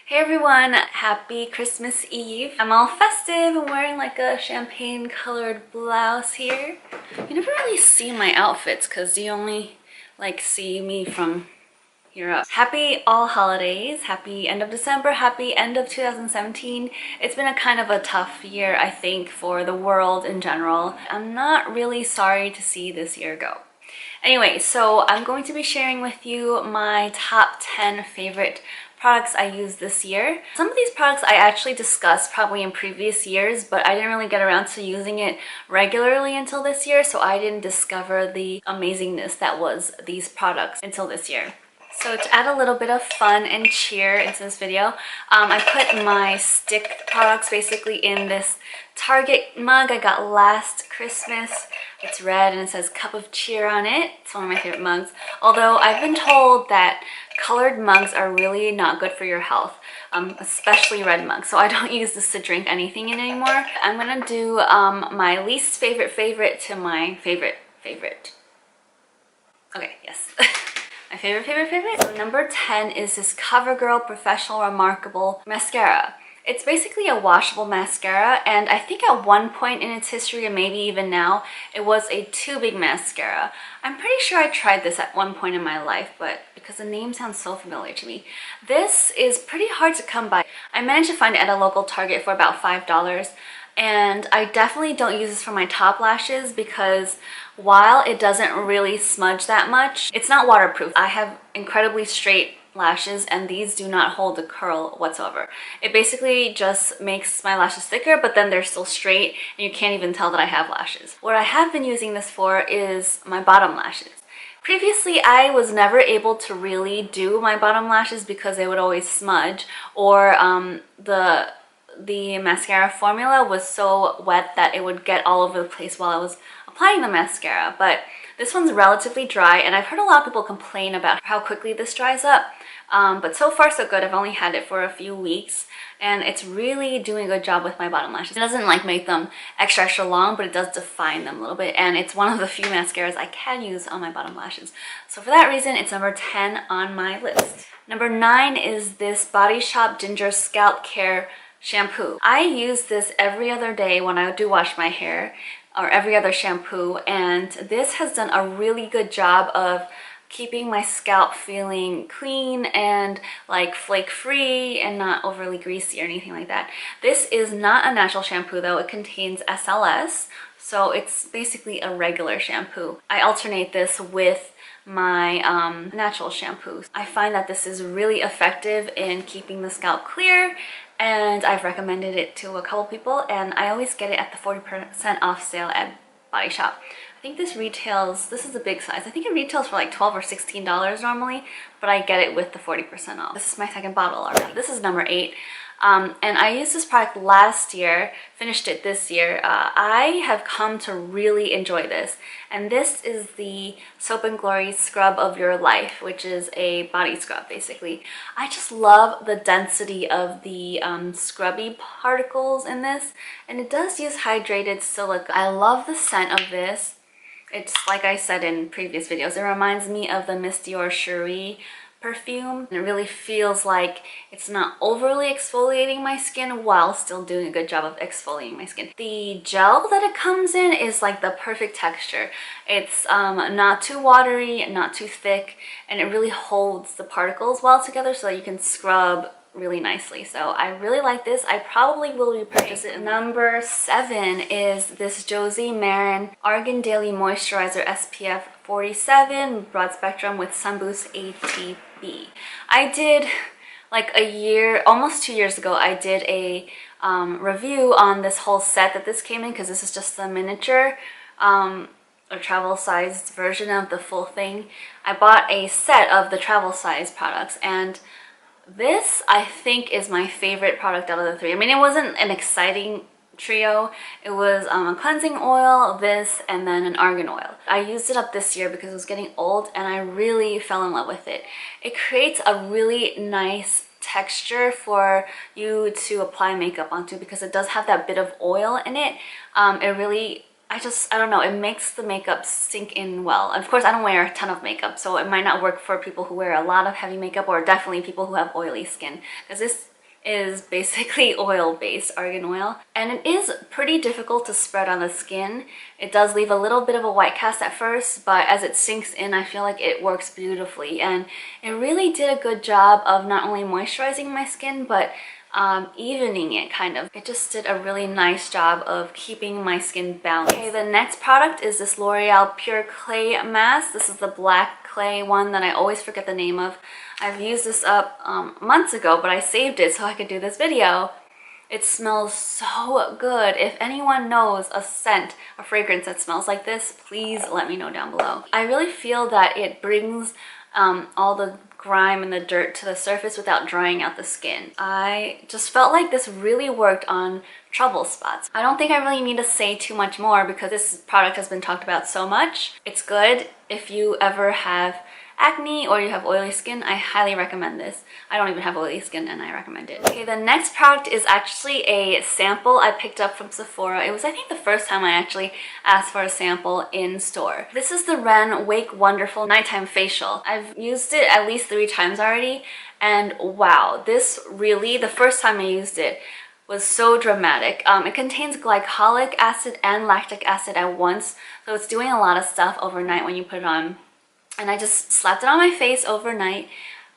Hey everyone, happy Christmas Eve. I'm all festive and wearing like a champagne colored blouse here. You never really see my outfits because you only like see me from here up. Happy all holidays, happy end of December, happy end of 2017. It's been a kind of a tough year, I think, for the world in general. I'm not really sorry to see this year go. Anyway, so I'm going to be sharing with you my top 10 favorite products I used this year. Some of these products I actually discussed probably in previous years, but I didn't really get around to using it regularly until this year, so I didn't discover the amazingness that was these products until this year. So to add a little bit of fun and cheer into this video, I put my stick products basically in this Target mug I got last Christmas. It's red and it says Cup of Cheer on it. It's one of my favorite mugs. Although I've been told that colored mugs are really not good for your health, especially red mugs. So I don't use this to drink anything in anymore. I'm gonna do my least favorite to my favorite. Okay, yes. My favorite. So number 10 is this CoverGirl Professional Remarkable Mascara. It's basically a washable mascara, and I think at one point in its history, and maybe even now, it was a tubing mascara. I'm pretty sure I tried this at one point in my life, but because the name sounds so familiar to me. This is pretty hard to come by. I managed to find it at a local Target for about $5. And I definitely don't use this for my top lashes because while it doesn't really smudge that much, it's not waterproof. I have incredibly straight lashes and these do not hold a curl whatsoever. It basically just makes my lashes thicker, but then they're still straight and you can't even tell that I have lashes. What I have been using this for is my bottom lashes. Previously, I was never able to really do my bottom lashes because they would always smudge, or the mascara formula was so wet that it would get all over the place while I was applying the mascara. But this one's relatively dry, and I've heard a lot of people complain about how quickly this dries up. But so far so good. I've only had it for a few weeks and it's really doing a good job with my bottom lashes. It doesn't like make them extra long, but it does define them a little bit, and it's one of the few mascaras I can use on my bottom lashes. So for that reason, it's number 10 on my list. Number 9 is this Body Shop Ginger Scalp Care shampoo. I use this every other day when I do wash my hair, or every other shampoo, and this has done a really good job of keeping my scalp feeling clean and like flake free and not overly greasy or anything like that. This is not a natural shampoo though. It contains SLS, so it's basically a regular shampoo. I alternate this with my natural shampoos. I find that this is really effective in keeping the scalp clear, and I've recommended it to a couple people, and I always get it at the 40% off sale at Body Shop. I think this retails, this is a big size, I think it retails for like $12 or $16 normally, but I get it with the 40% off. This is my second bottle already. This is number 8. And I used this product last year, finished it this year. I have come to really enjoy this. And this is the Soap and Glory Scrub of Your Life, which is a body scrub basically. I just love the density of the scrubby particles in this. And it does use hydrated silica. I love the scent of this. It's like I said in previous videos, it reminds me of the Miss Dior Cherie perfume. It really feels like it's not overly exfoliating my skin while still doing a good job of exfoliating my skin. The gel that it comes in is like the perfect texture. It's not too watery, not too thick, and it really holds the particles well together so that you can scrub really nicely. So I really like this. I probably will repurchase it. Number 7 is this Josie Maran Argan Daily Moisturizer SPF 47 broad spectrum with sun boost ATB. I did like a year, almost 2 years ago, I did a review on this whole set that this came in, because this is just the miniature or travel sized version of the full thing. I bought a set of the travel size products, and this, I think, is my favorite product out of the 3. I mean, it wasn't an exciting trio. It was a cleansing oil, this, and then an argan oil. I used it up this year because it was getting old and I really fell in love with it. It creates a really nice texture for you to apply makeup onto because it does have that bit of oil in it. It really I don't know, it makes the makeup sink in well. Of course, I don't wear a ton of makeup, so it might not work for people who wear a lot of heavy makeup, or definitely people who have oily skin, because this is basically oil-based, argan oil, and it is pretty difficult to spread on the skin. It does leave a little bit of a white cast at first, but as it sinks in, I feel like it works beautifully, and it really did a good job of not only moisturizing my skin, but evening it kind of. It just did a really nice job of keeping my skin balanced. Okay, the next product is this L'Oreal Pure Clay Mask. This is the black clay one that I always forget the name of. I've used this up months ago, but I saved it so I could do this video. It smells so good. If anyone knows a scent, a fragrance that smells like this, please let me know down below. I really feel that it brings all the grime and the dirt to the surface without drying out the skin. I just felt like this really worked on trouble spots. I don't think I really need to say too much more because this product has been talked about so much. It's good if you ever have acne or you have oily skin. I highly recommend this. I don't even have oily skin and I recommend it. Okay, the next product is actually a sample I picked up from Sephora. It was, I think, the first time I actually asked for a sample in store. This is the Ren Wake Wonderful Nighttime Facial. I've used it at least 3 times already, and wow, this really, the first time I used it, was so dramatic. It contains glycolic acid and lactic acid at once, so it's doing a lot of stuff overnight when you put it on. And I just slapped it on my face overnight,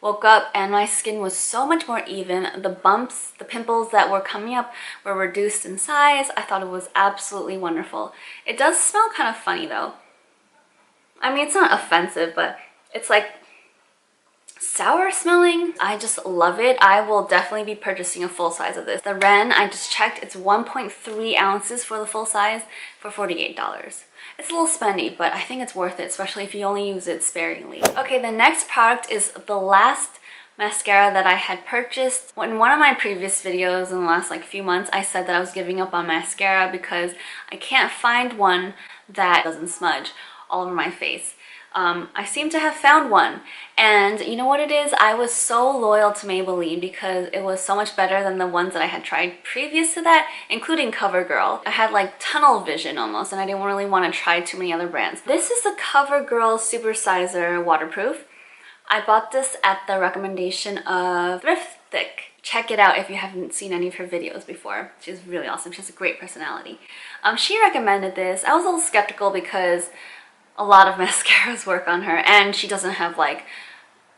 woke up, and my skin was so much more even. The bumps, the pimples that were coming up were reduced in size. I thought it was absolutely wonderful. It does smell kind of funny though. I mean, it's not offensive, but it's like sour smelling. I just love it. I will definitely be purchasing a full size of this. The Ren, I just checked, it's 1.3 ounces for the full size for $48. It's a little spendy, but I think it's worth it, especially if you only use it sparingly. Okay, the next product is the last mascara that I had purchased. In one of my previous videos in the last few months, I said that I was giving up on mascara because I can't find one that doesn't smudge all over my face. I seem to have found one, and you know what it is? I was so loyal to Maybelline because it was so much better than the ones that I had tried previous to that, including CoverGirl. I had like tunnel vision almost, and I didn't really want to try too many other brands. This is the CoverGirl Super Sizer Waterproof. I bought this at the recommendation of Thrift. Check it out if you haven't seen any of her videos before. She's really awesome. She has a great personality. She recommended this. I was a little skeptical because a lot of mascaras work on her, and she doesn't have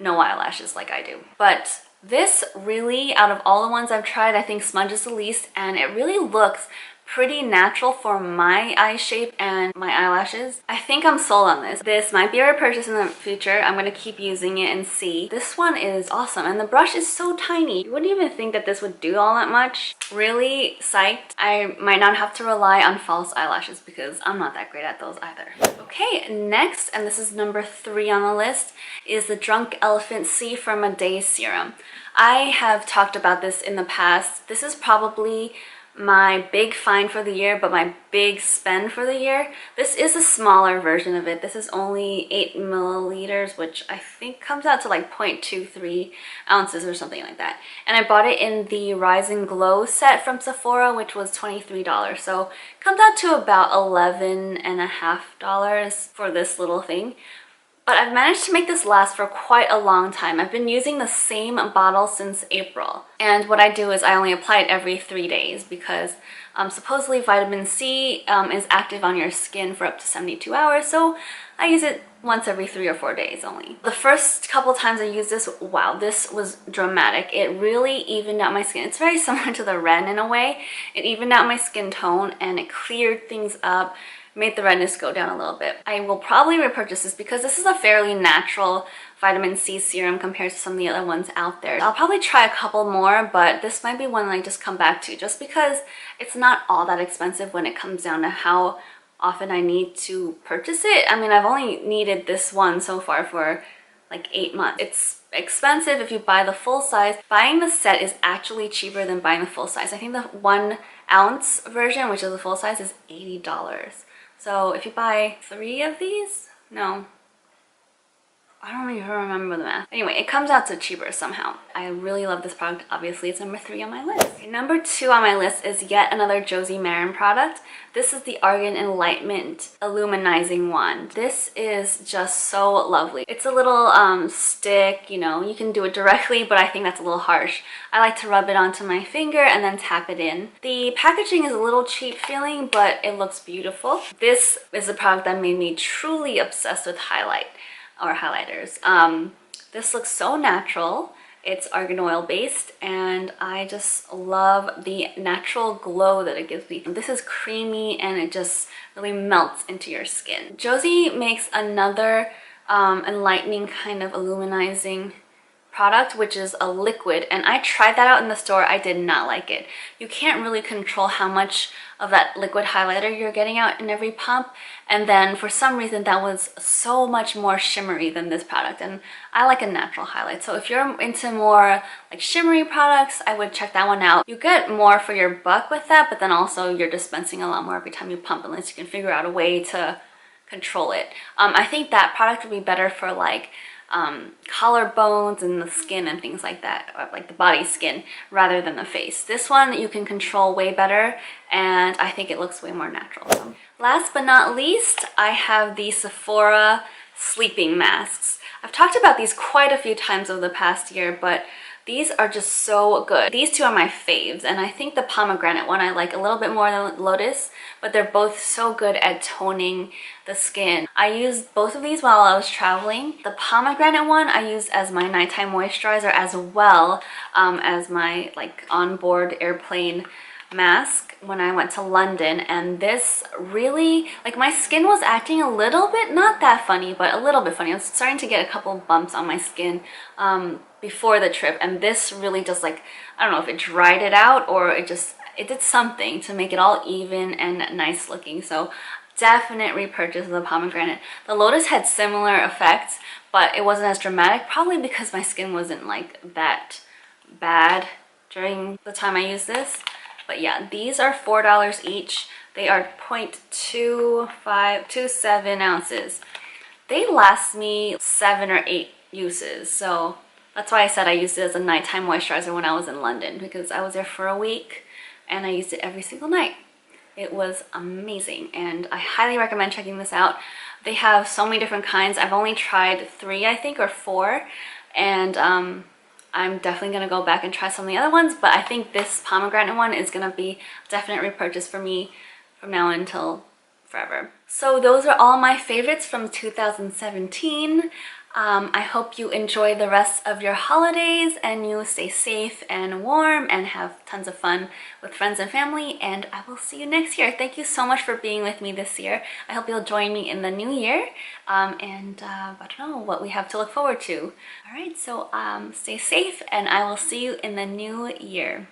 no eyelashes like I do. But this really, out of all the ones I've tried, I think smudges the least, and it really looks pretty natural for my eye shape and my eyelashes. I think I'm sold on this. This might be a repurchase in the future. I'm going to keep using it and see. This one is awesome, and the brush is so tiny. You wouldn't even think that this would do all that much. Really psyched. I might not have to rely on false eyelashes because I'm not that great at those either. Okay, next, and this is number 3 on the list, is the Drunk Elephant C-Firma Day Serum. I have talked about this in the past. This is probably my big find for the year, but my big spend for the year. This is a smaller version of it. This is only 8 milliliters, which I think comes out to 0.23 ounces or something like that. And I bought it in the Rise and Glow set from Sephora, which was $23. So it comes out to about $11.50 for this little thing. But I've managed to make this last for quite a long time. I've been using the same bottle since April. And what I do is I only apply it every 3 days because supposedly vitamin C is active on your skin for up to 72 hours. So I use it once every 3 or 4 days only. The first couple times I used this, wow, this was dramatic. It really evened out my skin. It's very similar to the Ren in a way. It evened out my skin tone and it cleared things up, made the redness go down a little bit. I will probably repurchase this because this is a fairly natural vitamin C serum compared to some of the other ones out there. I'll probably try a couple more, but this might be one that I just come back to just because it's not all that expensive when it comes down to how often I need to purchase it. I mean, I've only needed this one so far for 8 months. It's expensive if you buy the full size. Buying the set is actually cheaper than buying the full size. I think the 1 ounce version, which is the full size, is $80. So if you buy 3 of these, no, I don't even remember the math. Anyway, it comes out to cheaper somehow. I really love this product. Obviously, it's number 3 on my list. Okay, number 2 on my list is yet another Josie Maran product. This is the Argan Enlightenment Illuminizing Wand. This is just so lovely. It's a little stick, you know, you can do it directly, but I think that's a little harsh. I like to rub it onto my finger and then tap it in. The packaging is a little cheap feeling, but it looks beautiful. This is a product that made me truly obsessed with highlighters. This looks so natural. It's argan oil based, and I just love the natural glow that it gives me. This is creamy and it just really melts into your skin. Josie makes another enlightening kind of illuminizing product, which is a liquid, and I tried that out in the store. I did not like it. You can't really control how much of that liquid highlighter you're getting out in every pump, and then for some reason that was so much more shimmery than this product, and I like a natural highlight. So if you're into more like shimmery products, I would check that one out. You get more for your buck with that, but then also you're dispensing a lot more every time you pump, unless you can figure out a way to control it. I think that product would be better for like collarbones and the skin and things like that, or like the body skin rather than the face. This one you can control way better, and I think it looks way more natural. So, last but not least, I have the Sephora sleeping masks. I've talked about these quite a few times over the past year, but these are just so good. These two are my faves, and I think the pomegranate one I like a little bit more than lotus, but they're both so good at toning the skin. I used both of these while I was traveling. The pomegranate one I used as my nighttime moisturizer, as well as my like onboard airplane mask when I went to London, and this really, like, my skin was acting a little bit, not that funny, but a little bit funny. I was starting to get a couple bumps on my skin before the trip, and this really just, like, I don't know if it dried it out or it did something to make it all even and nice looking. So definite repurchase of the pomegranate. The lotus had similar effects, but it wasn't as dramatic, probably because my skin wasn't like that bad during the time I used this. But yeah, these are $4 each. They are 0.27 ounces. They last me 7 or 8 uses. So that's why I said I used it as a nighttime moisturizer when I was in London, because I was there for a week and I used it every single night. It was amazing, and I highly recommend checking this out. They have so many different kinds. I've only tried 3, I think, or 4, and I'm definitely going to go back and try some of the other ones, but I think this pomegranate one is going to be a definite repurchase for me from now until forever. So those are all my favorites from 2017. I hope you enjoy the rest of your holidays and you stay safe and warm and have tons of fun with friends and family, and I will see you next year. Thank you so much for being with me this year. I hope you'll join me in the new year, I don't know what we have to look forward to. All right, so stay safe, and I will see you in the new year.